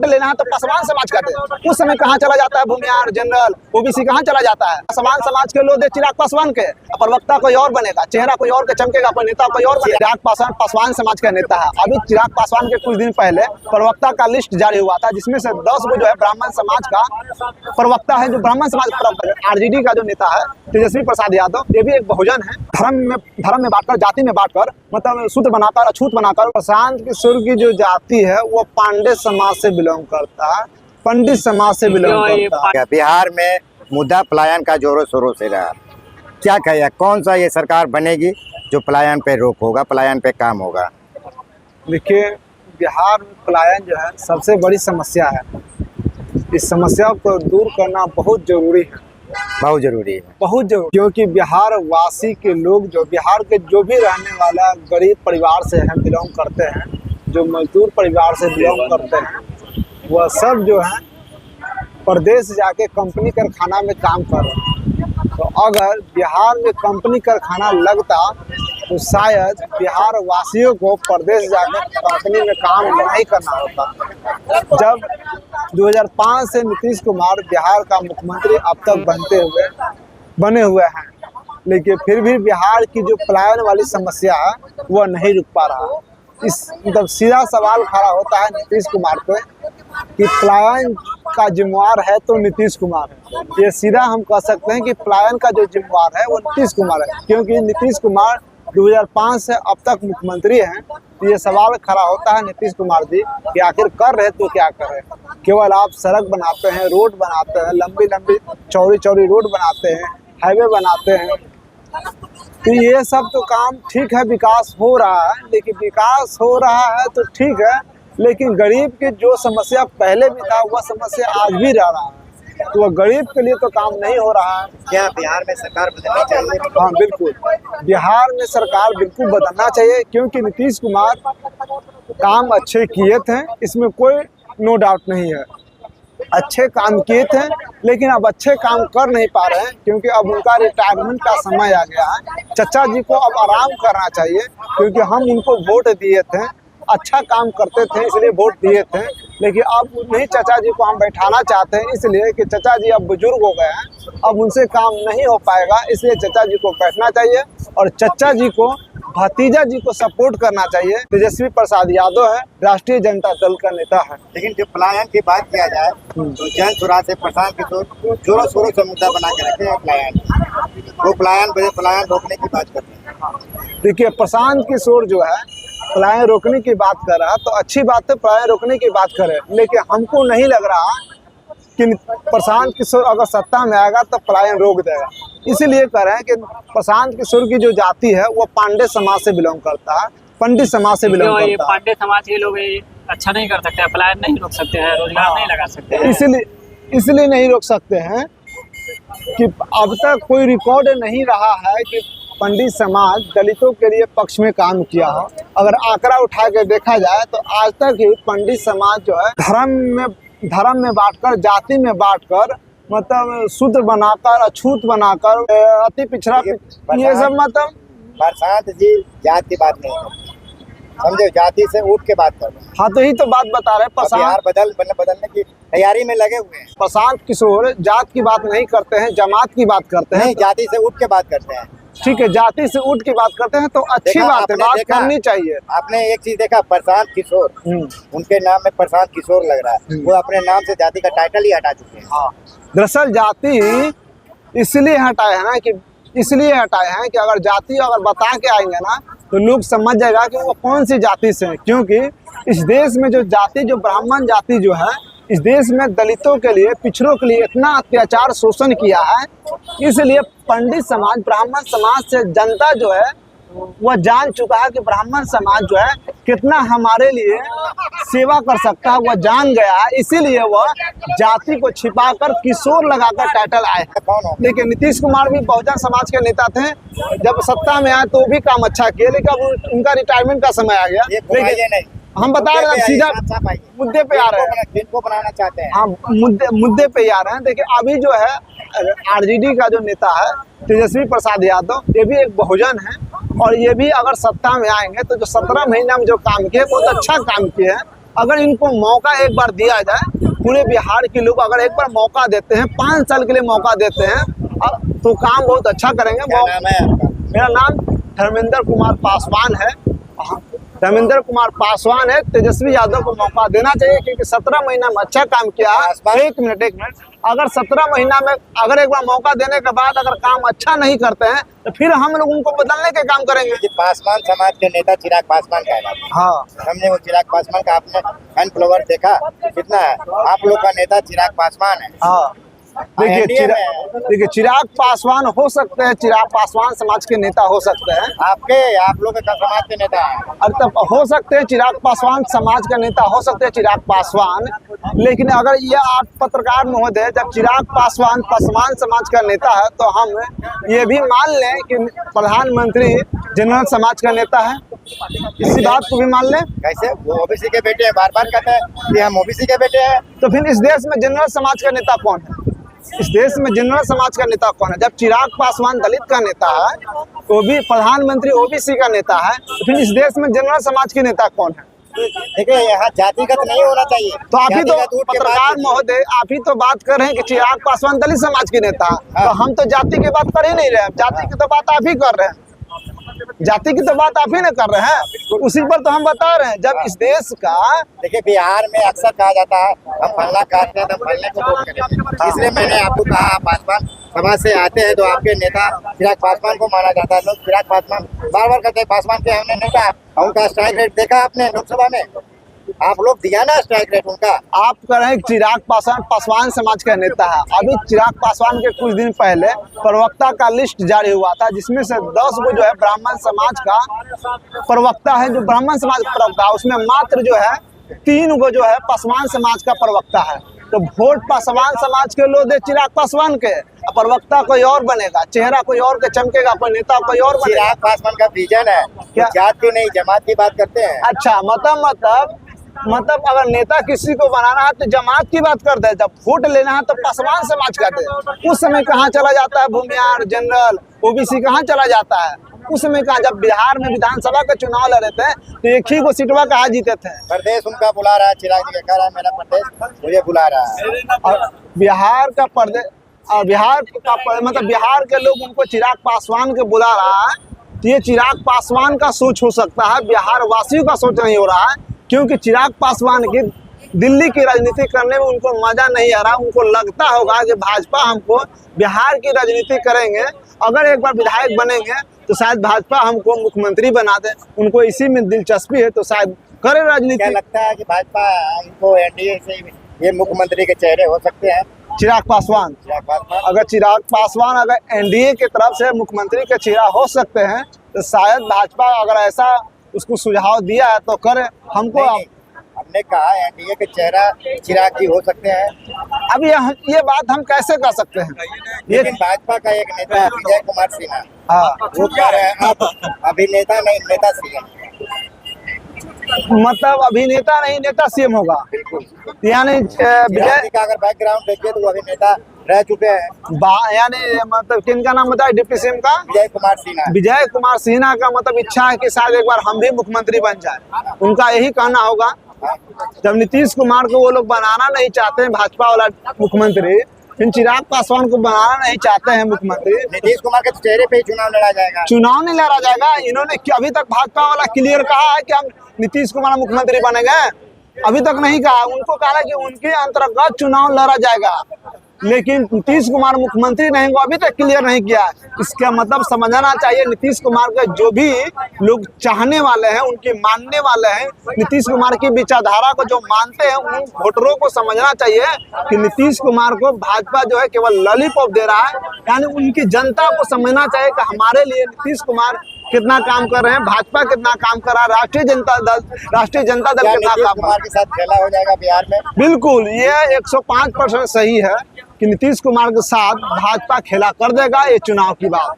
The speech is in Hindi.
लेना है तो पासवान समाज का दे। उस समय कहाँ चला जाता है भूमिहार, जनरल, ओबीसी कहाँ चला जाता है? पासवान समाज के लोग दे चिराग पासवान के, प्रवक्ता कोई और बनेगा, चेहरा कोई और के चमकेगा, पर नेता कोई और बनेगा। चिराग पासवान पासवान समाज का नेता है। अभी चिराग पासवान के कुछ दिन पहले प्रवक्ता का लिस्ट जारी हुआ था, जिसमें से 10 गो जो है ब्राह्मण समाज का प्रवक्ता है, जो ब्राह्मण समाज प्रवक्ता। आरजेडी का जो नेता है तेजस्वी प्रसाद यादव, ये भी एक बहुजन है। धर्म में बांटकर, जाति में बांटकर, मतलब शूद्र बनाकर, अछूत बनाकर। प्रशांत किशोर की जो जाति है वो पांडे समाज से बिलोंग करता है, पंडित समाज से बिलोंग करता है। बिहार में मुद्दा पलायन का जोरों शोरों से रहा, क्या कहें, कौन सा ये सरकार बनेगी जो पलायन पे रोक होगा, पलायन पे काम होगा? देखिए, बिहार में पलायन जो है सबसे बड़ी समस्या है। इस समस्या को दूर करना बहुत जरूरी है, बहुत जरूरी है, बहुत जरूरी। क्योंकि बिहार वासी के लोग, जो बिहार के जो भी रहने वाला गरीब परिवार से हैं, बिलोंग करते हैं, जो मजदूर परिवार से बिलोंग करते हैं, वह सब जो है प्रदेश जाके कंपनी कारखाना में काम कर रहे हैं। तो अगर बिहार में कंपनी कारखाना लगता तो शायद बिहार वासियों को प्रदेश जाकर कंपनी में काम नहीं करना होता। जब 2005 से नीतीश कुमार बिहार का मुख्यमंत्री अब तक बने हुए हैं, लेकिन फिर भी बिहार की जो पलायन वाली समस्या है वह नहीं रुक पा रहा। इस मतलब सीधा सवाल खड़ा होता है नीतीश कुमार पे कि पलायन का जिम्मेवार है तो नीतीश कुमार है। ये सीधा हम कह सकते हैं कि पलायन का जो जिम्मेवार है वो नीतीश कुमार है, क्योंकि नीतीश कुमार 2005 से अब तक मुख्यमंत्री हैं। तो ये सवाल खड़ा होता है नीतीश कुमार जी कि आखिर कर रहे तो क्या कर रहे? केवल आप सड़क बनाते हैं, रोड बनाते हैं, लंबी लंबी चौड़ी चौड़ी रोड बनाते हैं, हाईवे बनाते हैं। तो ये सब तो काम ठीक है, विकास हो रहा है, लेकिन विकास हो रहा है तो ठीक है, लेकिन गरीब की जो समस्या पहले भी था वह समस्या आज भी रह रहा है। तो वह गरीब के लिए तो काम नहीं हो रहा है। क्या बिहार में सरकार बदलनी चाहिए? हाँ बिल्कुल, बिहार में सरकार बिल्कुल बदलना चाहिए, क्योंकि नीतीश कुमार काम अच्छे किए थे, इसमें कोई नो डाउट नहीं है। अच्छे काम किए थे, लेकिन अब अच्छे काम कर नहीं पा रहे हैं, क्योंकि अब उनका रिटायरमेंट का समय आ गया है। चचा जी को अब आराम करना चाहिए, क्योंकि हम उनको वोट दिए थे, अच्छा काम करते थे इसलिए वोट दिए थे। लेकिन अब नहीं, चचा जी को हम बैठाना चाहते हैं, इसलिए कि चचा जी अब बुजुर्ग हो गए हैं, अब उनसे काम नहीं हो पाएगा, इसलिए चचा जी को बैठना चाहिए और चचा जी को, भतीजा जी को सपोर्ट करना चाहिए। तेजस्वी प्रसाद यादव है, राष्ट्रीय जनता दल का नेता है। लेकिन जब पलायन की बात किया जाए तो जन सुराज से प्रशांत किशोर जोरों शोरों से मुद्दा बना के रखे हैं पलायन, वो पलायन रोकने की बात करते हैं। देखिए, प्रशांत किशोर जो है पलायन रोकने की बात कर रहा है तो अच्छी बात है, पलायन रोकने की बात करे, लेकिन हमको नहीं लग रहा कि प्रशांत किशोर अगर सत्ता में आएगा तो पलायन रोक देगा। इसीलिए कह रहे हैं कि प्रशांत किशोर की जो जाति है वो पांडे समाज से बिलोंग करता है, पंडित समाज से बिलोंग करता है। पांडे समाज के लोग अच्छा नहीं कर सकते हैं, पलायन नहीं रोक सकते हैं, रोजगार नहीं लगा सकते हैं। इसलिए नहीं रोक सकते हैं कि अब तक कोई रिकॉर्ड नहीं रहा है कि पंडित समाज दलितों के लिए पक्ष में काम किया हो। अगर आंकड़ा उठा के देखा जाए तो आज तक ही पंडित समाज जो है धर्म में बांटकर, जाति में बांटकर, मतलब शूद्र बनाकर, अछूत बनाकर, अति पिछड़ा, ये सब मतलब। प्रशांत जी जाति की बात नहीं करते, समझे, जाति से उठ के बात कर रहे हैं। हाँ, तो ही तो बात बता रहे। बिहार बदलने की तैयारी में लगे हुए हैं। प्रशांत किशोर जात की बात नहीं करते हैं, जमात की बात करते हैं। नहीं, जाति से उठ के बात करते हैं। ठीक है, जाति से उठ के बात करते हैं तो अच्छी बात है, बात करनी चाहिए। आपने एक चीज देखा, प्रशांत किशोर, उनके नाम में प्रशांत किशोर लग रहा है, वो अपने नाम से जाति का टाइटल ही हटा चुके हैं। हाँ, दरअसल जाति इसलिए हटाए हैं कि अगर जाति अगर बता के आएंगे ना तो लोग समझ जाएगा कि वो कौन सी जाति से है। क्योंकि इस देश में जो जाति, जो ब्राह्मण जाति जो है, इस देश में दलितों के लिए, पिछड़ों के लिए इतना अत्याचार, शोषण किया है। इसलिए पंडित समाज, ब्राह्मण समाज से जनता जो है वह जान चुका है कि ब्राह्मण समाज जो है कितना हमारे लिए सेवा कर सकता है, वह जान गया है। इसीलिए वह जाति को छिपाकर किशोर लगाकर टाइटल आए हैं। लेकिन नीतीश कुमार भी बहुजन समाज के नेता थे, जब सत्ता में आए तो भी काम अच्छा किए, लेकिन अब उनका रिटायरमेंट का समय आ गया। लेकिन हम बता रहे हैं, सीधा मुद्दे पे आ रहे हैं, किनको बनाना चाहते हैं। हाँ, मुद्दे पे आ रहे हैं। देखिए, अभी जो है आरजेडी का जो नेता है तेजस्वी प्रसाद यादव, ये भी एक बहुजन है, और ये भी अगर सत्ता में आएंगे तो जो 17 महीना में जो काम किए बहुत अच्छा काम किए हैं। अगर इनको मौका एक बार दिया जाए, पूरे बिहार के लोग अगर एक बार मौका देते हैं, 5 साल के लिए मौका देते हैं, अब तो काम बहुत अच्छा करेंगे। क्या नाम है आपका? मेरा नाम धर्मेंद्र कुमार पासवान है। धर्मेंद्र कुमार पासवान है। तेजस्वी यादव को मौका देना चाहिए क्योंकि 17 महीना में अच्छा काम किया है। एक मिनट अगर 17 महीना में अगर एक बार मौका देने के बाद अगर काम अच्छा नहीं करते हैं तो फिर हम लोग उनको बदलने के काम करेंगे। पासवान समाज के नेता चिराग पासवान कहलाते हैं। हाँ, हमने वो चिराग पासवान का आपने फैन फॉलोवर देखा कितना है? आप लोग का नेता चिराग पासवान है। हाँ, देखिए चिराग पासवान हो सकते हैं, चिराग पासवान समाज के नेता हो सकते हैं। आप लोग का समाज के नेता है। और तब हो सकते हैं चिराग पासवान समाज का नेता हो सकते हैं चिराग पासवान, लेकिन अगर ये आप पत्रकार महोदय जब चिराग पासवान पासवान समाज का नेता है तो हम ये भी मान लें कि प्रधानमंत्री जनरल समाज का नेता है। इसी बात को भी मान लें। कैसे? वो ओबीसी के बेटे हैं, बार बार कहते हैं कि हम ओबीसी के बेटे हैं। तो फिर इस देश में जनरल समाज का नेता कौन है? इस देश में जनरल समाज का नेता कौन है? जब चिराग पासवान दलित का नेता है, तो भी प्रधानमंत्री ओबीसी का नेता है, तो फिर इस देश में जनरल समाज के नेता कौन है? देखिए यहाँ जातिगत नहीं होना चाहिए। तो आप ही तो पत्रकार महोदय आप ही तो बात कर रहे हैं कि चिराग पासवान दलित समाज के नेता है। तो हम तो जाति की बात कर ही नहीं रहे, जाति की तो बात आप ही कर रहे हैं। जाति की तो बात आप ही ना कर रहे हैं, उसी पर तो हम बता रहे हैं। जब इस देश का देखिए बिहार में अक्सर कहा जाता है हम फलना काटते हैं तो फलने को वोट करेंगे, इसलिए मैंने आपको कहा आप पासवान समाज से आते हैं तो आपके नेता चिराग पासवान को माना जाता है। लोग चिराग पासवान बार बार कहते हैं पासवान के हमने नेता, उनका स्ट्राइक रेट देखा आपने लोकसभा में? आप लोग दिया ना स्ट्राइक रेट उनका। आप कह रहे हैं चिराग पासवान पासवान समाज का नेता है। अभी चिराग पासवान के कुछ दिन पहले प्रवक्ता का लिस्ट जारी हुआ था, जिसमें से 10 गो जो है ब्राह्मण समाज का प्रवक्ता है, जो ब्राह्मण समाज का प्रवक्ता है, उसमें मात्र जो है 3 गो जो है पासवान समाज का प्रवक्ता है। तो वोट पासवान समाज के लोग दे चिराग पासवान के, प्रवक्ता कोई और बनेगा, चेहरा कोई और के चमकेगा, कोई नेता कोई और बनेगा। चिराग पासवान का विजन है क्या? जात की नहीं जमात की बात करते हैं। अच्छा, मतलब अगर नेता किसी को बनाना है तो जमात की बात करते हैं, जब वोट लेना है तो पासवान समाज का दे। उस समय कहाँ चला जाता है भूमिहार, जनरल, ओबीसी कहाँ चला जाता है? उस समय कहाँ, जब बिहार में विधानसभा का चुनाव लड़ रहे थे तो एक ही को सीटवा कहाँ जीते थे। प्रदेश उनका बुला रहा है, चिराग जी कह रहा है मेरा प्रदेश मुझे बुला रहा है। और बिहार का प्रदेश, मतलब बिहार के लोग उनको चिराग पासवान के बुला रहा है, तो ये चिराग पासवान का सोच हो सकता है, बिहार वासियों का सोच नहीं हो रहा है। क्योंकि चिराग पासवान की दिल्ली की राजनीति करने में उनको मजा नहीं आ रहा। उनको लगता होगा कि भाजपा हमको बिहार की राजनीति करेंगे, अगर एक बार विधायक बनेंगे तो शायद भाजपा हमको मुख्यमंत्री बना दे। उनको इसी में दिलचस्पी है तो शायद करे राजनीति। क्या लगता है कि भाजपा इनको एनडीए से ये मुख्यमंत्री के चेहरे हो सकते हैं? चिराग पासवान अगर चिराग पासवान अगर एनडीए की तरफ से मुख्यमंत्री के चेहरा हो सकते हैं तो शायद भाजपा अगर ऐसा उसको सुझाव दिया है तो करे। हमको हमने कहा एनडीए के चेहरा चिराग जी हो सकते हैं। अब ये बात हम कैसे कर सकते हैं? लेकिन भाजपा का एक नेता है विजय कुमार सिन्हा, हाँ, वो कह रहे हैं अब अभिनेता नहीं नेता सीएम। मतलब अभिनेता नहीं नेता सीएम होगा। बिल्कुल। यानी विजय का अगर बैकग्राउंड देखिए तो वो अभिनेता रह चुके हैं। यानी मतलब किनका नाम बताया डिप्टी सीएम का? विजय कुमार सिन्हा। विजय कुमार सिन्हा का मतलब इच्छा है कि शायद एक बार हम भी मुख्यमंत्री बन जाए, उनका यही कहना होगा। जब नीतीश कुमार को वो लोग बनाना नहीं चाहते हैं भाजपा वाला मुख्यमंत्री, फिर चिराग पासवान को बनाना नहीं चाहते हैं मुख्यमंत्री। नीतीश कुमार के चेहरे पे ही चुनाव लड़ा जाएगा। चुनाव नहीं लड़ा जाएगा। इन्होंने अभी तक भाजपा वाला क्लियर कहा है कि हम नीतीश कुमार मुख्यमंत्री बनेंगे, अभी तक नहीं कहा। उनको कहा कि उनके अंतर्गत चुनाव लड़ा जाएगा, लेकिन नीतीश कुमार मुख्यमंत्री नहीं को अभी तक क्लियर नहीं किया। इसका मतलब समझना चाहिए नीतीश कुमार के जो भी लोग चाहने वाले हैं, उनके मानने वाले हैं, नीतीश कुमार की विचारधारा को जो मानते हैं, उन वोटरों को समझना चाहिए कि नीतीश कुमार को भाजपा जो है केवल लॉलीपॉप दे रहा है। यानी उनकी जनता को समझना चाहिए कि हमारे लिए नीतीश कुमार कितना काम कर रहे हैं, भाजपा कितना काम कर रहा है, राष्ट्रीय जनता दल कितना काम कुमार के साथ खेला हो जाएगा बिहार में। बिल्कुल, ये 105% सही है कि नीतीश कुमार के साथ भाजपा खेला कर देगा। ये चुनाव की बात।